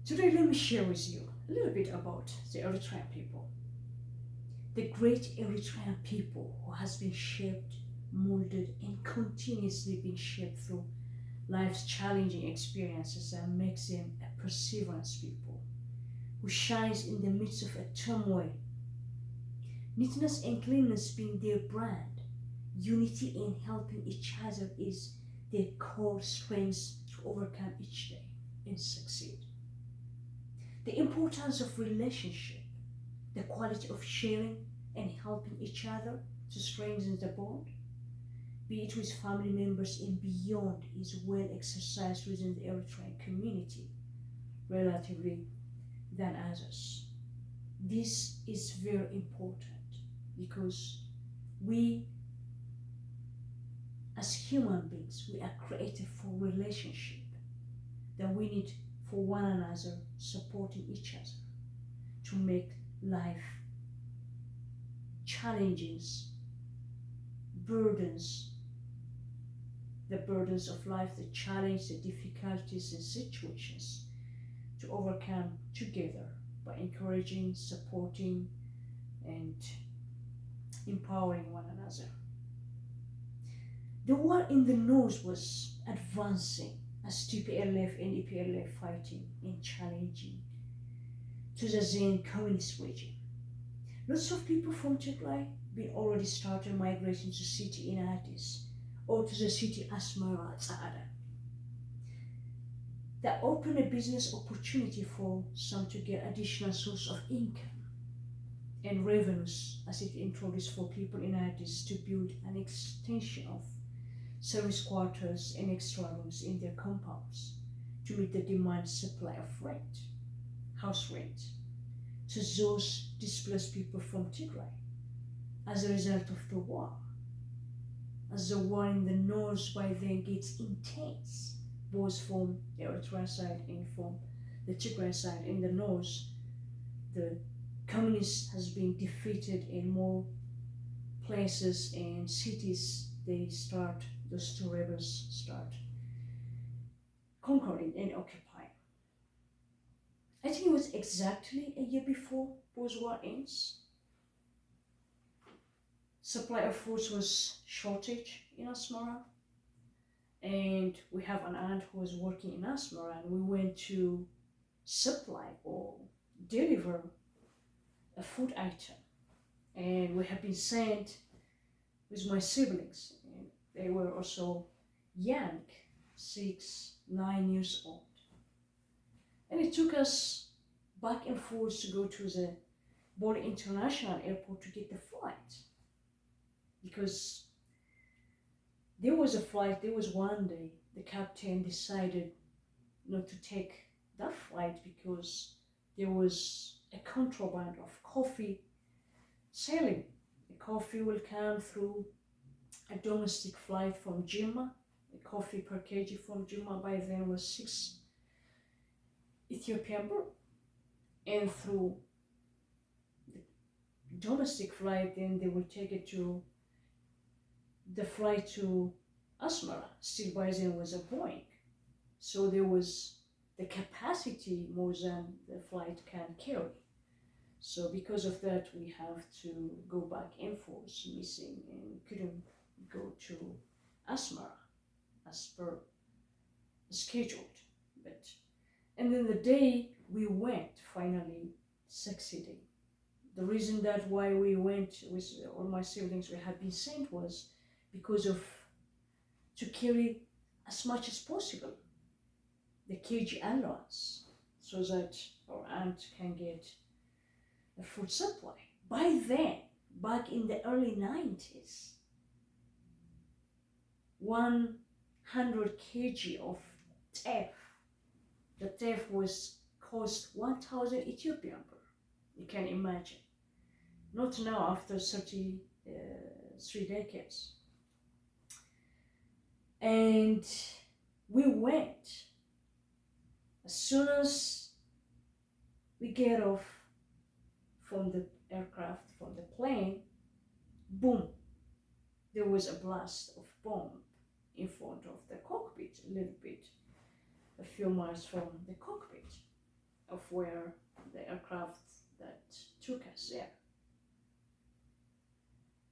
Today, let me share with you a little bit about the Eritrean people. The great Eritrean people who has been shaped, molded, and continuously being shaped through life's challenging experiences that makes them a perseverance people who shines in the midst of a turmoil. Neatness and cleanliness being their brand, unity and helping each other is their core strengths to overcome each day and succeed. The importance of relationship, the quality of sharing and helping each other to strengthen the bond, be it with family members and beyond, is well exercised within the Eritrean community relatively than others. This is very important because we as human beings we are created for relationship, that we need for one another, supporting each other to make life challenges, burdens, the burdens of life, the challenge, the difficulties and situations to overcome together by encouraging, supporting, and empowering one another. The war in the north was advancing as TPLF and EPLF fighting and challenging to the Zen communist regime. Lots of people from Tigray been already started migrating to city in Addis or to the city Asmara Tsada. That opened a business opportunity for some to get additional source of income and revenues as it introduced for people in Addis to build an extension of service quarters and extra rooms in their compounds to meet the demand supply of rent, house rent, to those displaced people from Tigray as a result of the war. As the war in the north by then gets intense, both from the Eritrean side and from the Tigray side. In the north, the communists has been defeated in more places and cities. Those two rebels start conquering and occupying. I think it was exactly a year before post-war ends. Supply of foods was shortage in Asmara, and we have an aunt who was working in Asmara, and we went to supply or deliver a food item, and we have been sent with my siblings, and they were also young, 6, 9 years old, and it took us back and forth to go to the Bole International Airport to get the flight, because there was a flight, there was one day the captain decided not to take that flight because there was a contraband of coffee sailing. The coffee will come through a domestic flight from Jimma. The coffee per kg from Jimma by then was 6 Ethiopian birr, and through the domestic flight, then they will take it to the flight to Asmara. Still by then was a Boeing, so there was the capacity more than the flight can carry. So because of that, we have to go back and forth, missing, and couldn't go to Asmara as per scheduled. But and then the day we went, finally succeeding. The reason that why we went with all my siblings we had been sent was because of to carry as much as possible the kg allowance so that our aunt can get a food supply. By then, back in the early 90s, 100 kg of teff, the teff was cost 1,000 Ethiopian birr. You can imagine. Not now after 33 decades. And we went. As soon as we get off from the aircraft, from the plane, boom, there was a blast of bomb in front of the cockpit, a little bit, a few miles from the cockpit. of where the aircraft that took us there.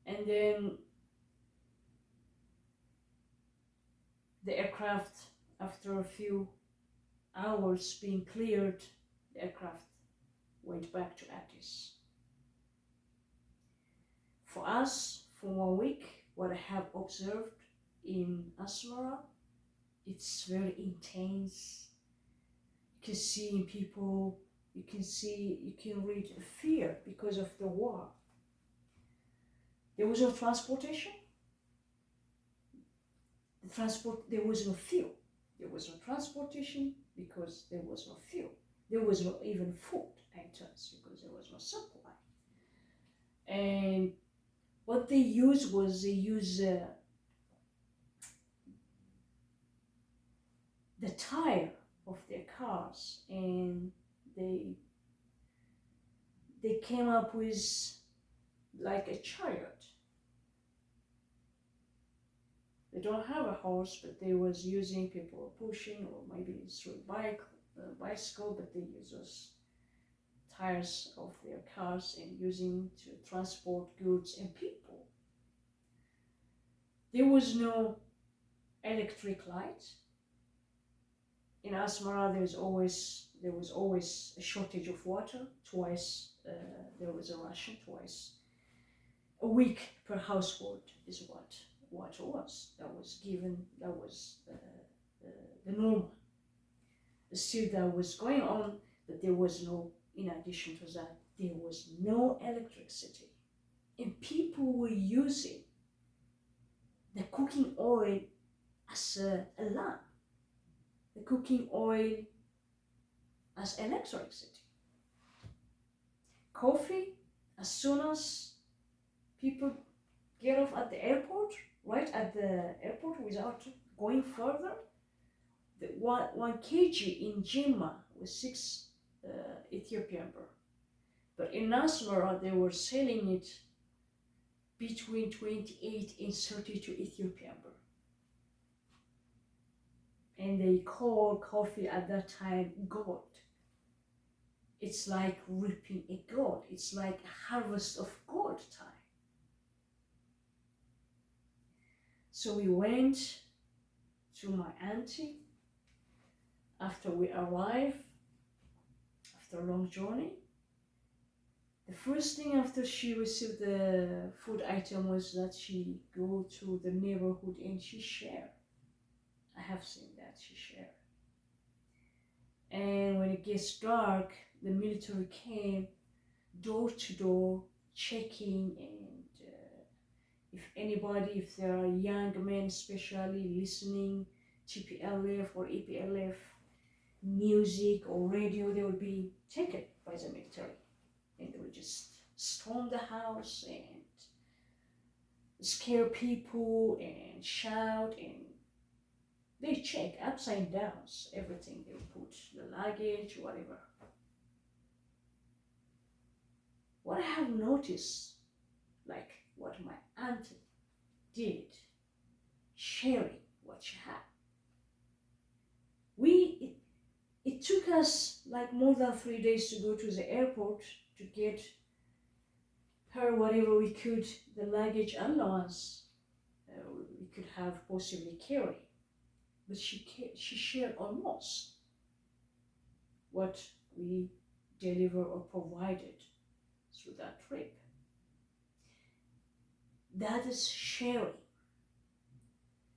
And then the aircraft, after a few hours being cleared, the aircraft went back to Addis. For us, for 1 week, what I have observed in Asmara, it's very intense. You can see in people, you can read fear because of the war. There was no transportation. There was no fuel. There was no transportation because there was no fuel. There was no even food items because there was no supply. And what they used was the tire of their cars, and they came up with like a chariot. They don't have a horse, but they was using people pushing, or maybe through bicycle, but they use those tires of their cars and using to transport goods and people. There was no electric light. In Asmara, there was always a shortage of water. Twice there was a ration, twice a week per household is what water was. That was given. That was the normal. Still, that was going on, but there was no. In addition to that, there was no electricity, and people were using the cooking oil as a lamp. The cooking oil as electricity. Coffee, as soon as people get off at the airport, right at the airport without going further, the 1 kg in Jimma was 6 Ethiopian birr. But in Asmara, they were selling it between 28 and 32 Ethiopian birr. And they call coffee at that time gold. It's like reaping a gold. It's like a harvest of gold time. So we went to my auntie after we arrived, after a long journey. The first thing after she received the food item was that she go to the neighborhood and she shared. I have seen that she shared. And when it gets dark, the military came door to door checking, and if there are young men especially listening TPLF or EPLF music or radio, they will be taken by the military, and they will just storm the house and scare people and shout, and they check upside down everything. They put the luggage, whatever. What I have noticed, like what my auntie did, sharing what she had. It took us like more than 3 days to go to the airport to get her whatever we could, the luggage allowance we could have possibly carry. But she shared almost what we delivered or provided through that trip. That is sharing.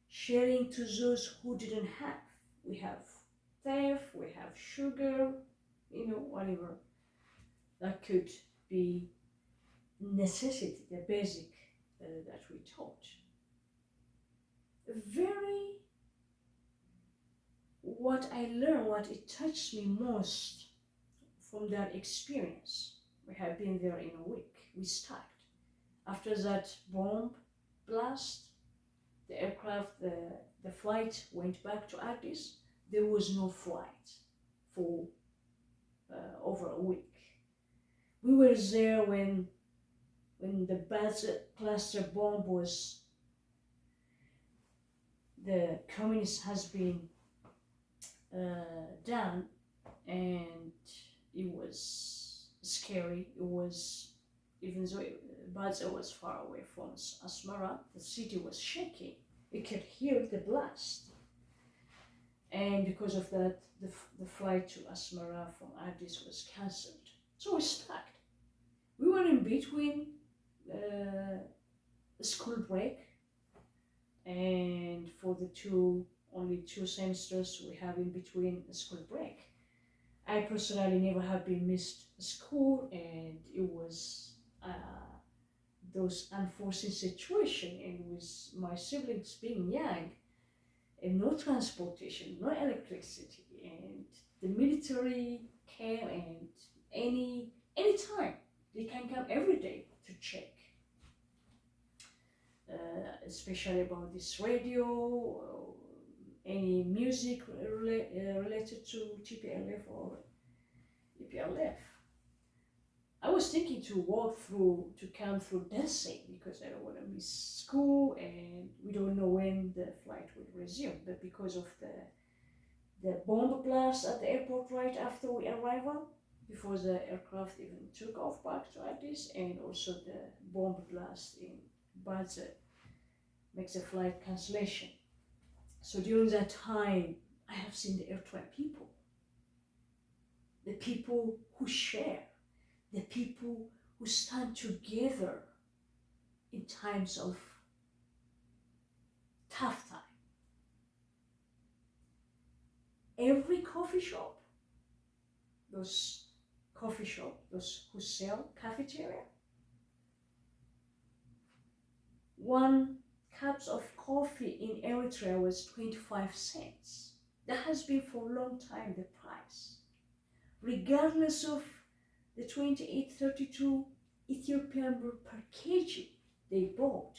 Sharing to those who didn't have. We have theft, we have sugar, whatever. That could be necessity, the basic that we taught. What I learned, what it touched me most from that experience, we have been there in a week, we started. After that bomb blast, the aircraft, the flight went back to Addis. There was no flight for over a week. We were there when the cluster bomb was, the communist has been done, and it was scary. It was, even though Baza was far away from Asmara, the city was shaking. You could hear the blast. And because of that, the flight to Asmara from Addis was cancelled. So we stuck. We were in between school break, and for the only two semesters we have in between school break. I personally never have been missed school, and it was those unforeseen situation, and with my siblings being young, and no transportation, no electricity, and the military came, and anytime they can come every day to check, especially about this radio, any music related to TPLF or EPLF. I was thinking to come through dancing because I don't want to miss school, and we don't know when the flight will resume. But because of the bomb blast at the airport right after we arrival, before the aircraft even took off back to Addis, and also the bomb blast in Baza makes the flight cancellation. So during that time, I have seen the Eritrean people, the people who share, the people who stand together in times of tough time. Every coffee shop, those who sell cafeteria, 1 cup of coffee in Eritrea was 25 cents. That has been for a long time the price. Regardless of the 28-32 Ethiopian birr per kg they bought,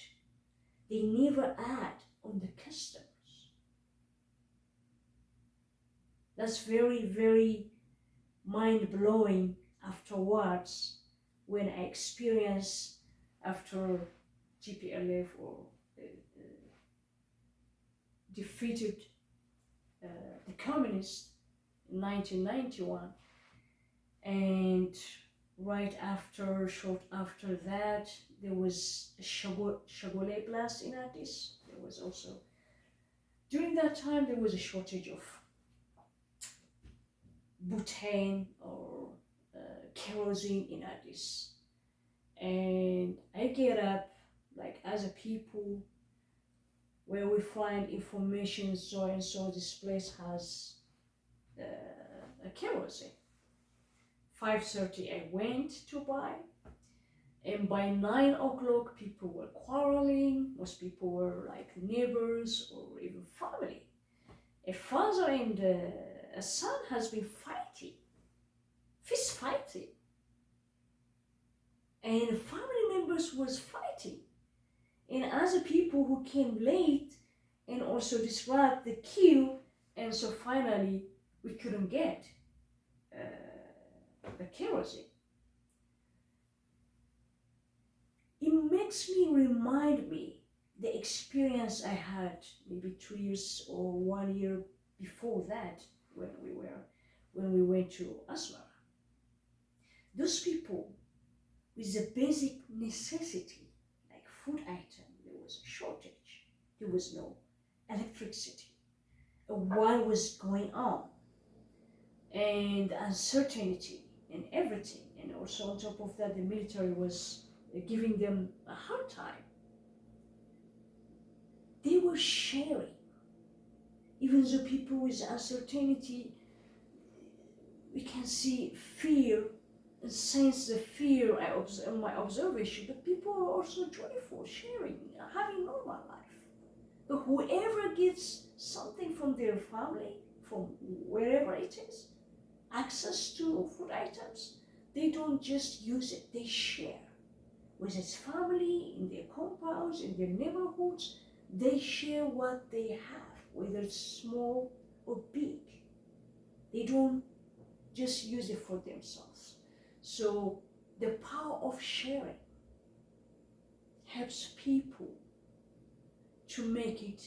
they never add on the customers. That's very, very mind-blowing afterwards, when I experience after TPLF or defeated the communists in 1991, and short after that, there was a Shagole blast in Addis. There was also, during that time, there was a shortage of butane or kerosene in Addis. And I get up, like, as a people, where we find information, so and so this place has a kerosene. 5:30 I went to buy, and by 9 o'clock people were quarreling. Most people were like neighbors or even family. A father and a son has been fighting, fist fighting, and family members was fighting, and other people who came late and also disrupt the queue, and so finally we couldn't get the kerosene. It makes me remind me the experience I had maybe 2 years or 1 year before that, when we went to Asmara. Those people, with the basic necessity like food item, there was a shortage, there was no electricity, a war was going on, and uncertainty and everything, and also on top of that the military was giving them a hard time. They were sharing, even though people with uncertainty, we can see fear and sense the fear in my observation, but people are also joyful, sharing, having normal life. But whoever gets something from their family, from wherever it is, access to food items, they don't just use it, they share. With its family, in their compounds, in their neighborhoods, they share what they have, whether it's small or big. They don't just use it for themselves. So the power of sharing helps people to make it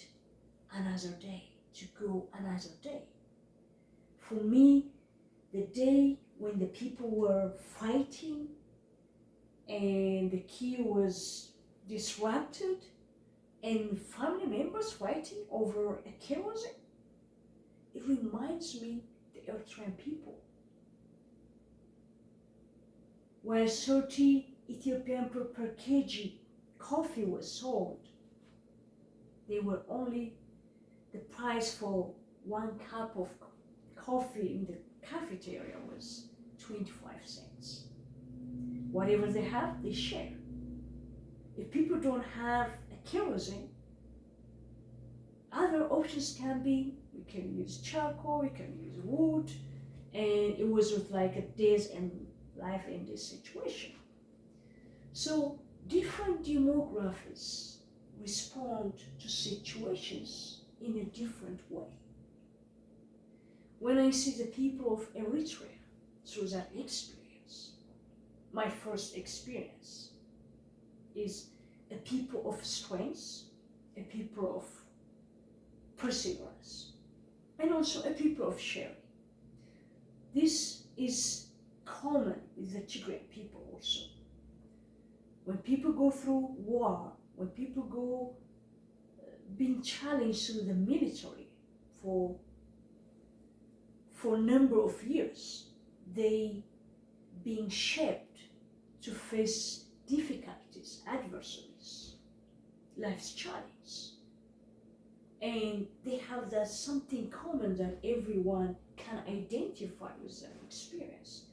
another day, to go another day. For me, the day when the people were fighting and the key was disrupted and family members fighting over a kerosene. It reminds me the Eritrean people. While 30 Ethiopian per kg coffee was sold, they were only, the price for 1 cup of coffee in the cafeteria was 25 cents. Whatever they have, they share. If people don't have a kerosene, other options can be, we can use charcoal, we can use wood, and it was with like a days and life in this situation. So different demographics respond to situations in a different way. When I see the people of Eritrea through that experience, my first experience is a people of strength, a people of perseverance, and also a people of sharing. This is common with the Tigrayan people also. When people go through war, when people go being challenged through the military for a number of years, they being shaped to face difficulties, adversaries, life's challenge. And they have that something common that everyone can identify with their experience.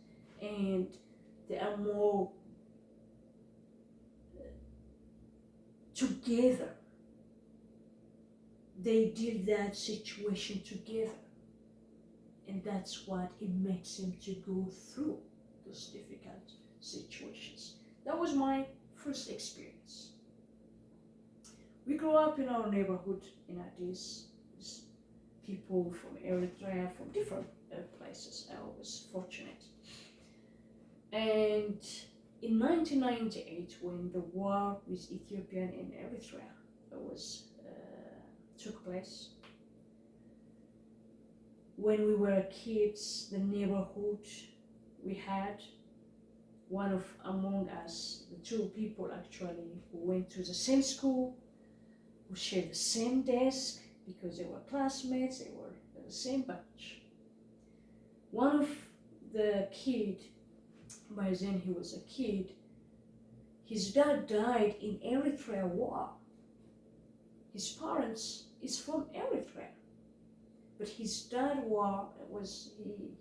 And they are more together. They deal that situation together. And that's what it makes them to go through those difficult situations. That was my first experience. We grew up in our neighborhood in Addis, people from Eritrea, from different places. I was fortunate. And in 1998, when the war with Ethiopia and Eritrea took place, when we were kids, the neighborhood we had, one of among us, the two people actually who went to the same school, who shared the same desk because they were classmates, they were the same batch. One of the kid, by then he was a kid, his dad died in Eritrea war. His parents is from Eritrea, but his dad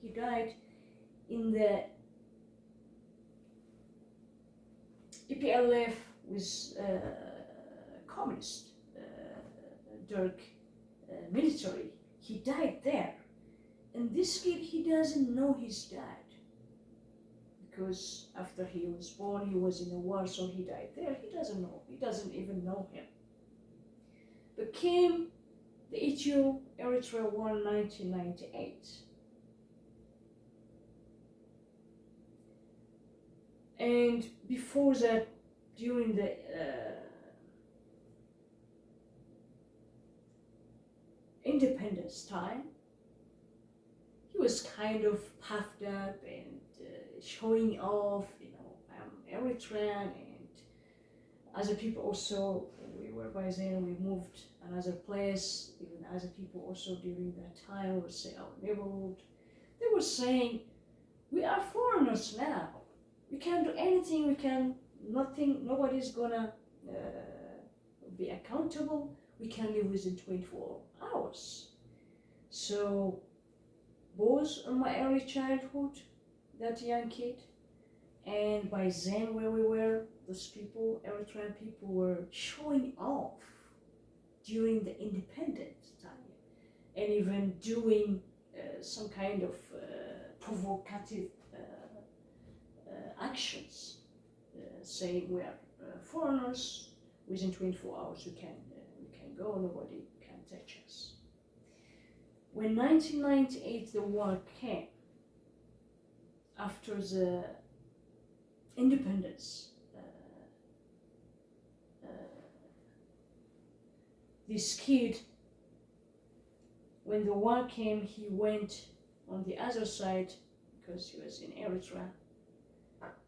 he died in the EPLF with communist Dirk military. He died there, and this kid, he doesn't know his dad because after he was born he was in a war, so he died there. He doesn't even know him. But came the Eritrea war in 1998, and before that, during the independence time, he was kind of puffed up and showing off, I'm Eritrean, and other people also, we were by then, we moved another place, even other people also during that time would say our neighborhood, they were saying, we are foreigners now, we can't do anything, nobody's gonna be accountable, we can live within 24 hours. So both in my early childhood, that young kid, and by then where we were, those people, Eritrean people, were showing off during the independence time, and even doing some kind of provocative actions, saying we are foreigners, within 24 hours we can go, nobody can touch us. When 1998 the war came, after the independence, this kid, when the war came, he went on the other side because he was in Eritrea.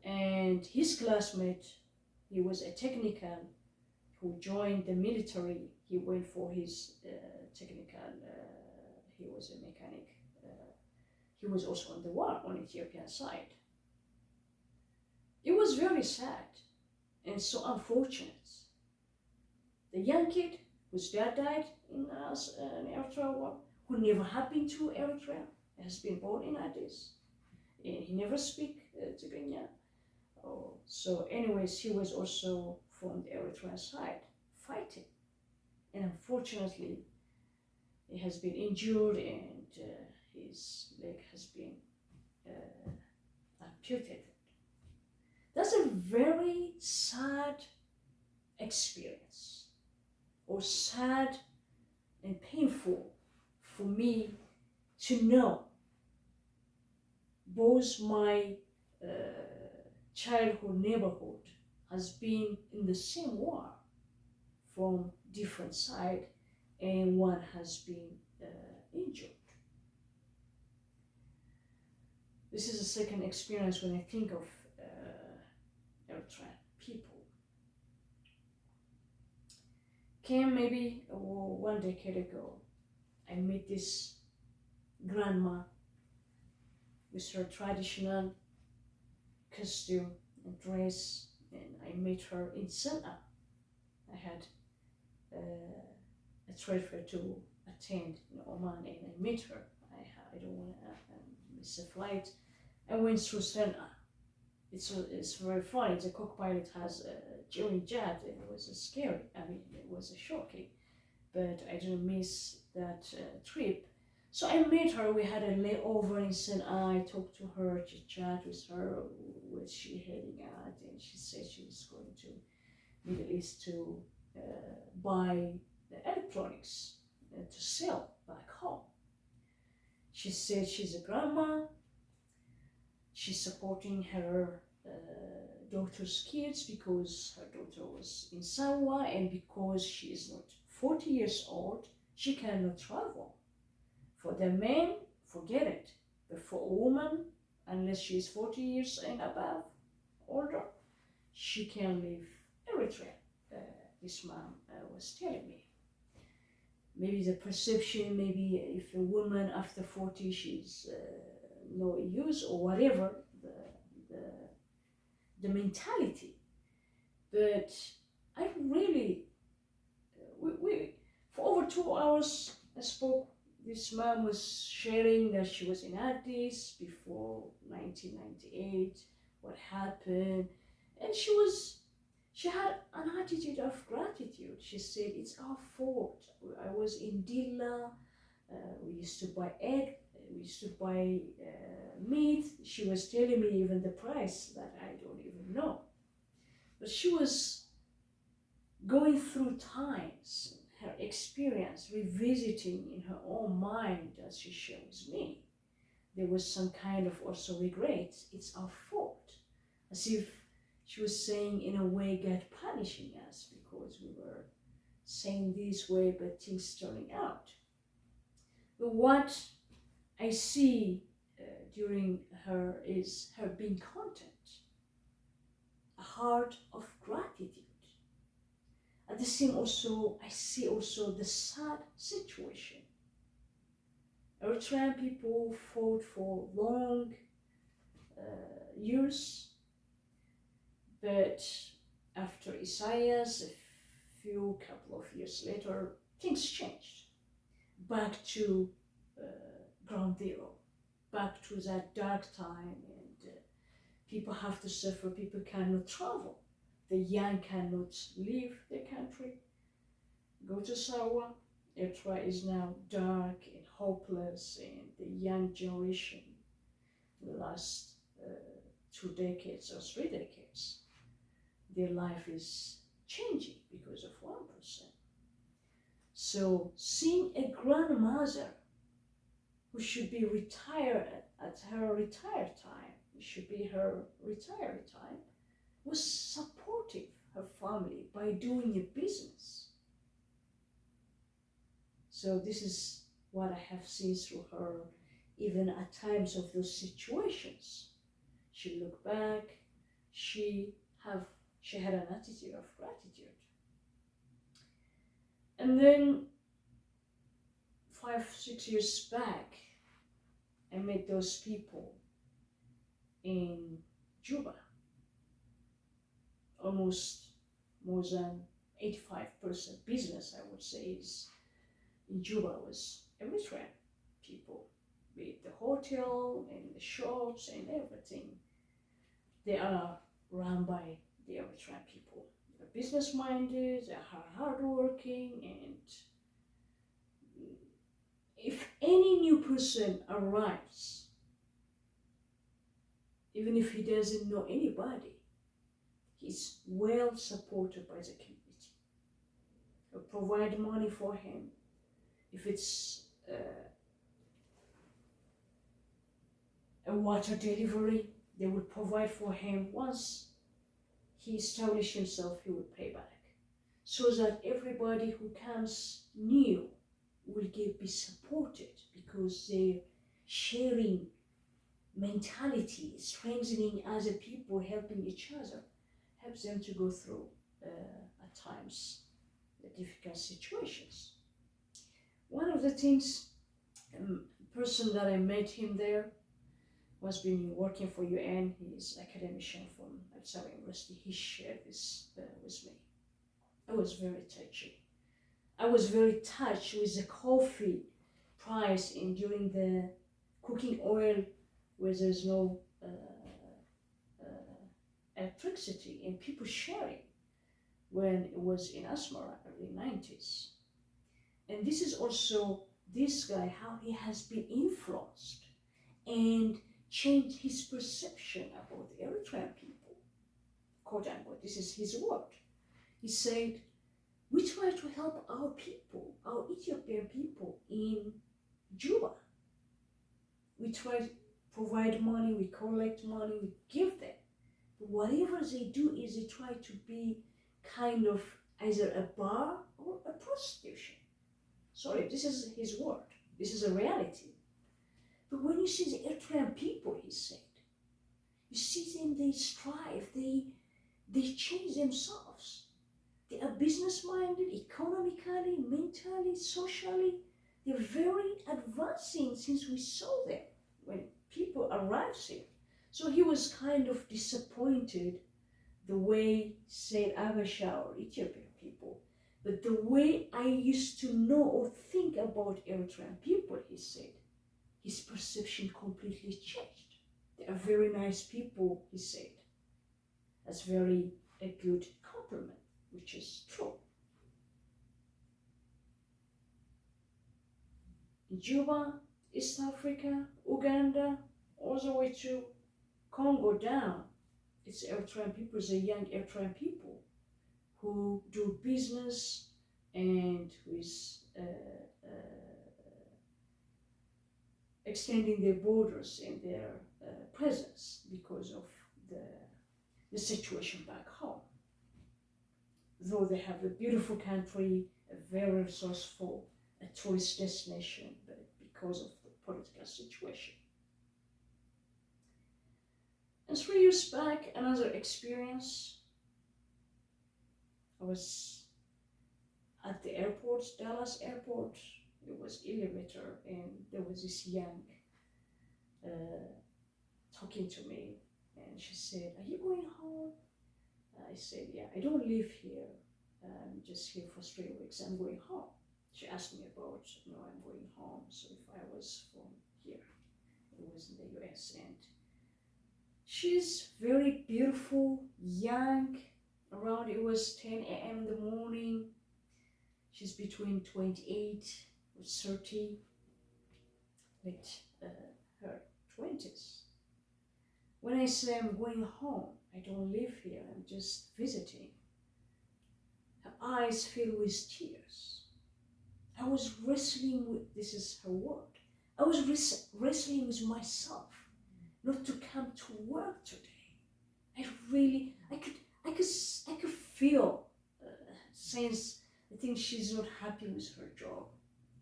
And his classmate, he was a technical who joined the military. He went for his technical, he was a mechanic. He was also on the war on Ethiopian side. It was very sad and so unfortunate. The young kid whose dad died in Eritrea war, who never have been to Eritrea, has been born in Addis. And he never speak Tigrinya. Oh, so anyways, he was also from the Eritrean side fighting. And unfortunately, he has been injured and his leg has been amputated. That's a very sad experience, or sad and painful for me to know both my childhood neighborhood has been in the same war from different side, and one has been injured. This is the second experience when I think of Eritrean people. Came maybe 1 decade ago, I met this grandma with her traditional costume and dress, and I met her in Sana'a. I had a trade fair to attend in Oman, and I met her. I don't want to miss a flight. I went through Sana'a. It's very funny. The co-pilot has a German jet, and it was scary. I mean, it was shocking, but I didn't miss that trip. So I met her. We had a layover in Sana'a. I talked to her, chit-chat with her, where she heading at, and she said she was going to Middle East to buy the electronics to sell back home. She said she's a grandma. She's supporting her daughter's kids because her daughter was in Sawa, and because she is not 40 years old, she cannot travel. For the men, forget it. But for a woman, unless she is 40 years and above, older, she can leave Eritrea. This mom was telling me. Maybe the perception, maybe if a woman after 40, she's no use or whatever, the mentality. But I really, we for over 2 hours I spoke. This mom was sharing that she was in Addis before 1998, what happened, and she had an attitude of gratitude. She said, it's our fault. I was in Dilla, we used to buy egg, we used to buy meat. She was telling me even the price that I don't even know. But she was going through times, her experience, revisiting in her own mind as she shared with me. There was some kind of also regret. It's our fault. As if she was saying, in a way, God punishing us because we were saying this way, but things turning out. But what I see during her is her being content, a heart of gratitude. At the same also, I see also the sad situation. Eritrean people fought for long years, but after Isaias, a couple of years later, things changed. Back to ground zero, back to that dark time, and people have to suffer, people cannot travel. The young cannot leave the country, go to Sawa. Eritrea is now dark and hopeless, and the young generation, the last 2 decades or 3 decades, their life is changing because of 1%. So seeing a grandmother who should be retired at her retired time, it should be her retired time, was supportive her family by doing a business. So this is what I have seen through her even at times of those situations, she looked back, she have she had an attitude of gratitude. And then 5, 6 years back, I met those people in Juba. Almost more than 85% business, I would say, is in Juba was Eritrean people, with the hotel and the shops and everything. They are run by the Eritrean people. They're business minded, they're hardworking, and if any new person arrives, even if he doesn't know anybody, he's well supported by the community. They'll provide money for him. If it's a water delivery, they would provide for him. Once he established himself, he would pay back. So that everybody who comes new will be supported, because their sharing mentality, strengthening other people, helping each other, helps them to go through at times the difficult situations. One of the things, person that I met him there was been working for UN. He's academician from Eritrean University. He shared this with me. I was very touchy. I was very touched with the coffee price and during the cooking oil where there's no electricity, and people sharing when it was in Asmara, early 90s. And this is also this guy, how he has been influenced and changed his perception about the Eritrean people, quote unquote. This is his word. He said, we try to help our people, our Ethiopian people in Juba. We try to provide money, we collect money, we give them. But whatever they do is they try to be kind of either a bar or a prostitution. Sorry, this is his word. This is a reality. But when you see the Eritrean people, he said, you see them, they strive, they change themselves. They are business-minded, economically, mentally, socially. They're very advancing since we saw them when people arrived here. So he was kind of disappointed the way, say, Abasha or Ethiopian people. But the way I used to know or think about Eritrean people, he said, his perception completely changed. They are very nice people, he said. That's very a good compliment, which is true. In Juba, East Africa, Uganda, all the way to Congo down, it's Eritrean people, the young Eritrean people who do business and with extending their borders and their presence because of the situation back home. Though they have a beautiful country, a very resourceful, a tourist destination, but because of the political situation. And 3 years back, another experience. I was at the airport, Dallas airport. It was elevator, and there was this young talking to me, and she said, "Are you going home?" I said, "Yeah, I don't live here. I'm just here for 3 weeks. I'm going home." She asked me about, no, I'm going home. So if I was from here, it was in the US, and she's very beautiful, young. Around it was 10 a.m. in the morning. She's between 28 or 30, with her 20s. When I say I'm going home, I don't live here, I'm just visiting. Her eyes filled with tears. I was wrestling with, this is her word, I was wrestling with myself not to come to work today. I could feel, since I think she's not happy with her job.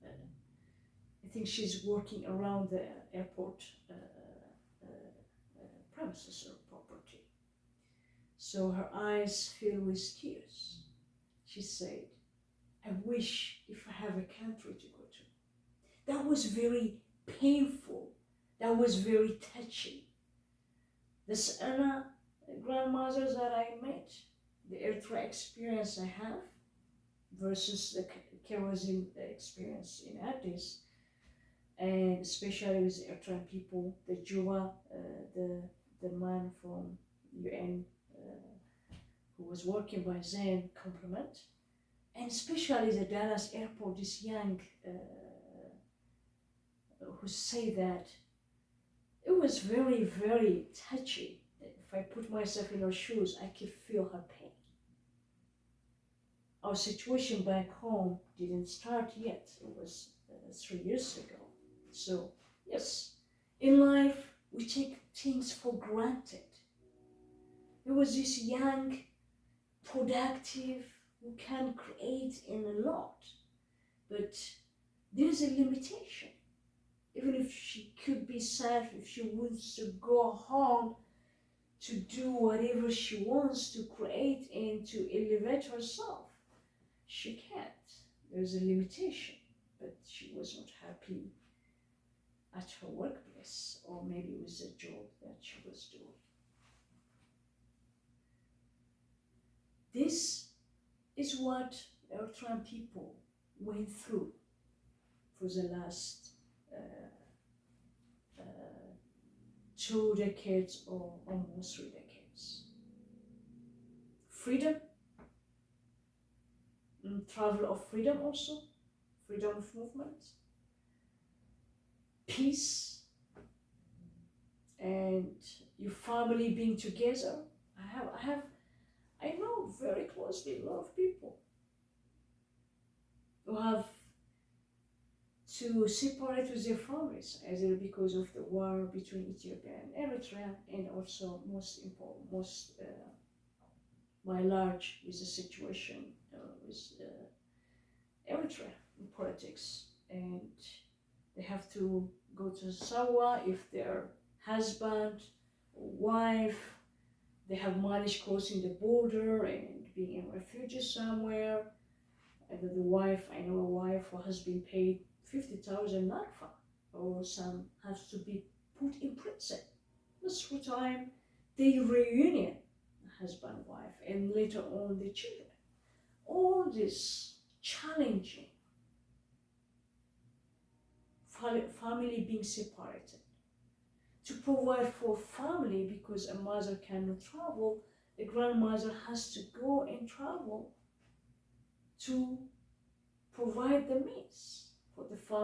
I think she's working around the airport uh, premises or property. So her eyes fill with tears. She said, I wish if I have a country to go to. That was very painful. That was very touching. This Anna grandmother that I met, the Eritrea experience I have versus the kerosene experience in Addis, and especially with the Eritrean people, the Juba, the man from UN who was working by then, compliment, and especially the Dallas airport, this young who say that it was very, very touchy. If I put myself in her shoes, I could feel her pain. Our situation back home didn't start yet. It was 3 years ago. So, yes, in life, we take things for granted. There was this young, productive, who can create in a lot, but there's a limitation. Even if she could be sad, if she wants to go home to do whatever she wants to create and to elevate herself, she can't. There's a limitation, but she was not happy at her workplace or maybe with the job that she was doing. This is what Eritrean people went through for the last 2 decades or almost 3 decades. Freedom, travel of freedom also, freedom of movement, peace, and your family being together. I know very closely a lot of people who have to separate with their families, either because of the war between Ethiopia and Eritrea, and also by large with the situation with Eritrea in politics, and they have to go to Sawa if their husband or wife, they have managed crossing the border and being in refugee somewhere. And the wife, I know a wife who has been paid 50,000 nakfa, or some has to be put in prison. Most of the time, they reunion, husband, wife, and later on the children. All this challenging, family being separated. To provide for family, because a mother cannot travel, the grandmother has to go and travel to provide the means for the family.